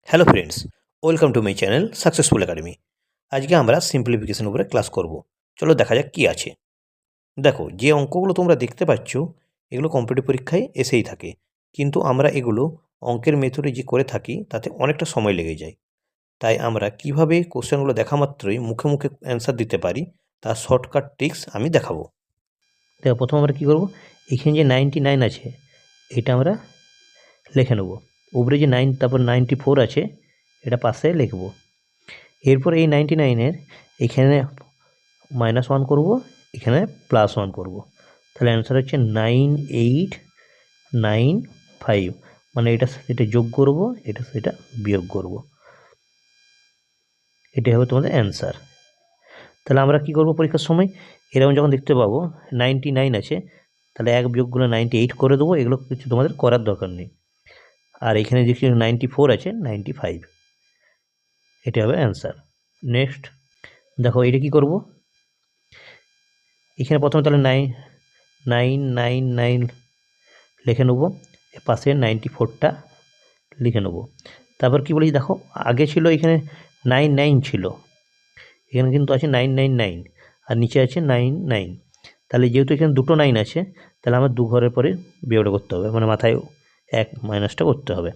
Hello friends, welcome to my channel successful academy. আজকে আমরা simplification উপরে ক্লাস করব। চলো দেখা যাক কি আছে। দেখো, যে অঙ্কগুলো তোমরা দেখতে পাচ্ছ এগুলো কম্পিটিটিভ পরীক্ষায় এসেই থাকে, কিন্তু আমরা এগুলো অঙ্কের মেথডে যে করে থাকি তাতে অনেকটা সময় লেগে যায়। তাই আমরা কিভাবে কোশ্চেনগুলো দেখা মাত্রই মুখে মুখে অ্যান্সার দিতে পারি তার শর্টকাট ট্রিক্স আমি দেখাবো। দেখো, প্রথম আমরা কী করবো, এখানে যে 99 আছে এটা আমরা লিখে নেব। উপরে যে 9 তারপর 94 আছে এটা পাশে লিখব। এরপর এই 99-এর এখানে -1 করব, এখানে +1 করব। তাহলে অ্যান্সার হচ্ছে 9895, মানে এটা যোগ করব, এটা বিয়োগ করব। এটাই হবে তোমাদের অ্যান্সার। তাহলে আমরা কি করব পরীক্ষার সময়, এরকম যখন দেখতে পাবো 99 আছে, তাহলে 1 বিয়োগ করলে 98 করে দেবো। এগুলো কিছু তোমাদের করার দরকার নেই। আর এখানে দেখছি 94 আছে, 95, এটা হবে অ্যান্সার। নেক্সট দেখো, এটা কি করব, এখানে প্রথমে তাহলে 999 লিখে নেব, পাশে 94টা লিখে নেব। তারপর কি বলি, দেখো আগে ছিল এখানে 99 ছিল, এখানে কিন্তু আছে 999 আর নিচে আছে 99। তাহলে যেহেতু এখানে দুটো 9 আছে, তাহলে আমার দু ঘরের পরে বিয়োগটা করতে হবে, মানে মাথায় এক মাইনাসটা করতে হবে।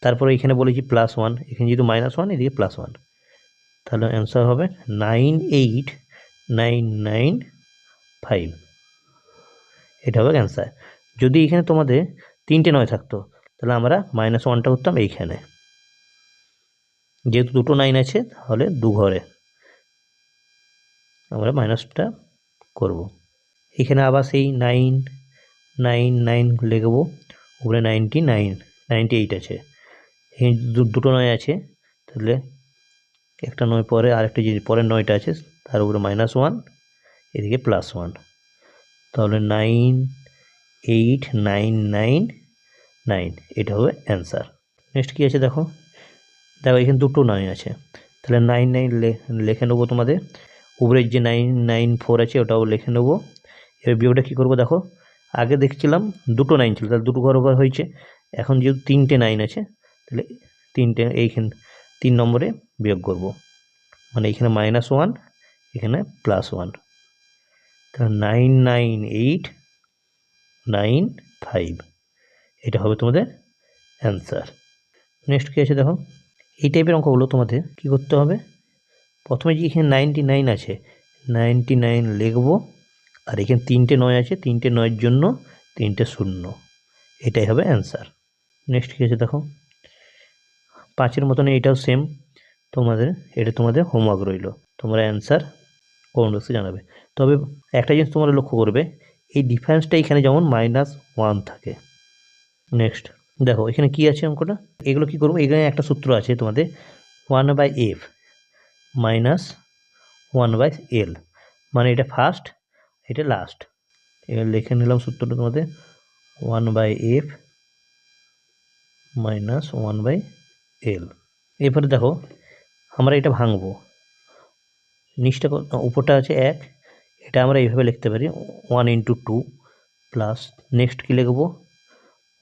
তারপরে এখানে বলেছি +1, এখানে যেহেতু -1 এদিকে +1, তাহলে অ্যান্সার হবে 98995, এটা হবে অ্যান্সার। যদি এখানে তোমাদের 3টে 9 থাকতো তাহলে আমরা -1টা করতাম এইখানে, যেহেতু দুটো 9 আছে তাহলে দু ঘরে আমরা মাইনাসটা করব। এখানে আবার সেই 999 লিখব, উপরে 98 আছে, এখানে দুটো 9 আছে, তাহলে একটা 9 পরে আরেকটা যে পরের 9টা আছে তার উপরে -1, এদিকে +1, তাহলে 98999, এটা হবে অ্যান্সার। নেক্সট কী আছে দেখো, এখানে দুটো 9 আছে, তাহলে 99 লিখে নেবো তোমাদের। উপরের যে 994 আছে ওটাও লিখে নেবো। এবার বিয়োগটা কী করবো, দেখো আগে দেখছিলাম দুটো 9 ছিল, তাহলে দুটো ঘর ওভার হয়েছে। এখন যেহেতু 3টে 9 আছে, তাহলে এইখানে 3 নম্বরে বিয়োগ করব, মানে এখানে -1, এখানে +1, তাহলে 99895, এটা হবে তোমাদের অ্যান্সার। নেক্সট কী আছে দেখো, এই টাইপের অঙ্কগুলো তোমাদের কী করতে হবে, প্রথমে যে এখানে 99 আছে 99 লিখব, আর এখানে 3টে 9 আছে, 3টে 9-এর জন্য 3টে 0, এটাই হবে অ্যান্সার। নেক্সট কী আছে দেখো, 5-এর মতন এটাও সেম তোমাদের, এটা তোমাদের হোমওয়ার্ক রইল, তোমরা অ্যান্সার কমেন্ট বক্সে জানাবে। তবে একটা জিনিস তোমরা লক্ষ্য করবে, এই ডিফারেন্সটা এখানে যেমন -1 থাকে। নেক্সট দেখো এখানে কি আছে অঙ্কটা, এগুলো কি করবো, এখানে একটা সূত্র আছে তোমাদের 1/f -1/l, মানে এটা ফার্স্ট এটা লাস্ট। এবার লিখে নিলাম সূত্রটা তোমাদের 1/f -1/l। এরপরে দেখো আমরা এটা ভাঙবো, নিচটা উপরটা আছে 1, এটা আমরা এইভাবে লিখতে পারি 1 × 2 প্লাস, নেক্সট কী লিখবো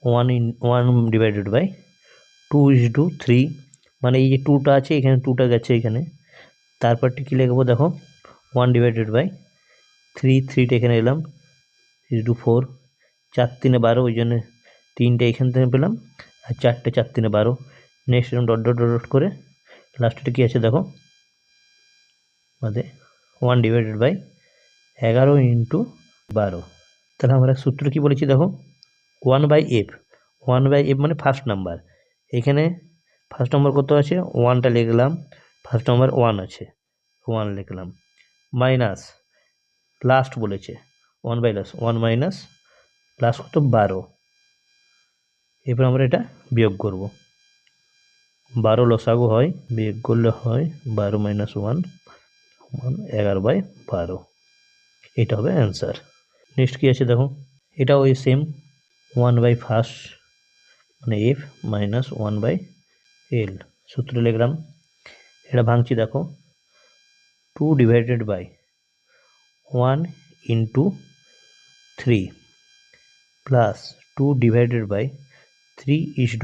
1/2/3, মানে এই যে 2টা আছে এখানে 2টা গেছে এখানে, তারপরটি কী লিখবো দেখো 1/3, 3টা এখানে এলাম 4, 4 × 3 = 12, ওই জন্য 3টে এখান থেকে পেলাম, আর 4টে 4 × 3 = 12। নেক্সট এরকম ডট ডট ডট করে লাস্টটা কী আছে দেখো, আমাদের 1/11 × 12। তাহলে আমরা সূত্র কী বলেছি দেখো, 1/f মানে ফার্স্ট নাম্বার, এখানে ফার্স্ট নাম্বার কত আছে 1টা লিখলাম, ফার্স্ট নাম্বার 1 আছে 1 লিখলাম, মাইনাস লাস্ট বলেছে 1 লাস্ট কত 12। এরপর আমরা এটা বিয়োগ করব, 12 লসাগু হয়, বিয়োগ করলে হয় 12 - 1 11/12, এটা হবে অ্যান্সার। নেক্সট কী আছে দেখো, এটা ওই সেম 1/1 মানে f -1/l, সূত্র লিখলাম। এটা ভাঙছি দেখো, 2/1 × 3 প্লাস 2/3 =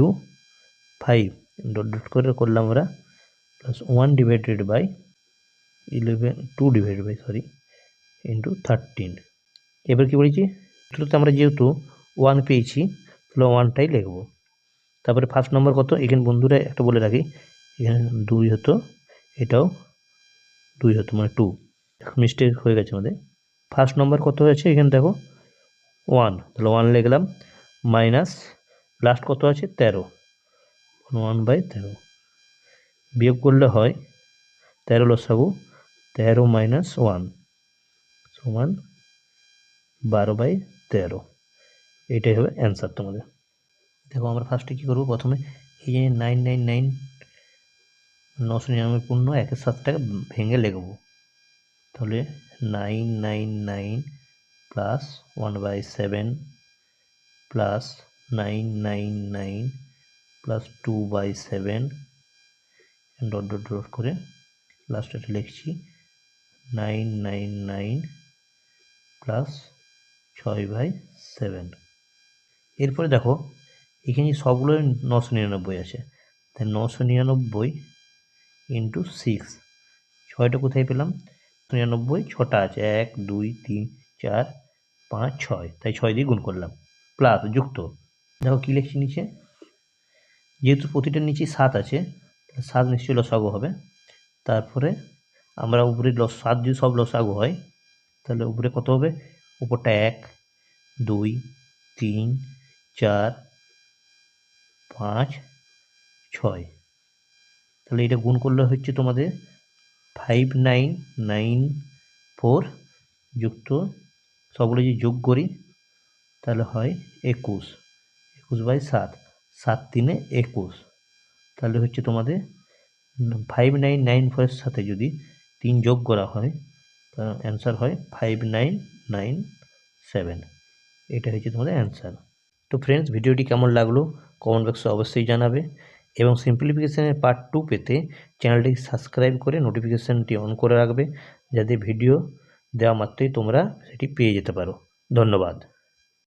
5, ডট ডট করে করলাম আমরা plus 1 divided by 2 divided by into 13। এবার কী বলেছি, শুরুতে আমরা যেহেতু 1 পেয়েছি তাহলে 1টাই লিখবো। তারপরে ফার্স্ট নম্বর কত, এখানে বন্ধুরা একটা বলে রাখি, এখানে 2 হতো, এটাও 2 হতো, মানে 2, মিস্টেক হয়ে গেছে আমাদের। ফার্স্ট নম্বর কত হয়েছে এখানে দেখো 1, তাহলে 1 লিখলাম, মাইনাস লাস্ট কত আছে 13, 1/13, বিয়োগ করলে হয় 13 লসাগু 13 মাইনাস 1 সমান 12/13। এইটাই হবে অ্যান্সার তোমাদের। দেখো আমরা ফার্স্টে কী করবো, প্রথমে এই যে 999 999 পূর্ণ 1-এর সাথটাকে ভেঙে লিখবো। তাহলে 999 plus 1/7 plus 999 plus 2/7 dot dot dot করে লাস্টে লিখছি 999 প্লাস 6/7। এরপরে দেখো এখানে সবগুলো 999 আছে, তাই 999 ইন্টু 6, 6টা কোথায় পেলাম, 99 6টা আছে, 1 2 3 4 5 6, তাই 6 দিয়ে গুণ করলাম, প্লাস যুক্ত। দেখো কী লিখছি নিচে, যেহেতু প্রতিটার নিচে 7 আছে 7 নিশ্চয়ই লসাগু হবে। তারপরে আমরা উপরে 7 যদি সব লসাগু হয় তাহলে উপরে কত হবে, উপরটা 1 2 3 4 5 6, তাহলে এটা গুণ করলে হচ্ছে তোমাদের 5994 যুক্ত সবগুলো যদি যোগ করি তাহলে হয় 21, 21/7, 7 3 21, তাহলে হচ্ছে তোমাদের 5994-এর সাথে যদি 3 যোগ করা হয় তাহলে অ্যান্সার হয় 5997। এটা হচ্ছে তোমাদের অ্যান্সার। তো ফ্রেন্ডস, ভিডিওটি কেমন লাগলো কমেন্ট বক্সে অবশ্যই জানাবে, এবং সিম্পলিফিকেশনের পার্ট 2 পেতে চ্যানেলটিকে সাবস্ক্রাইব করে নোটিফিকেশানটি অন করে রাখবে, যাতে ভিডিও দেওয়া মাত্রই তোমরা সেটি পেয়ে যেতে পারো। ধন্যবাদ।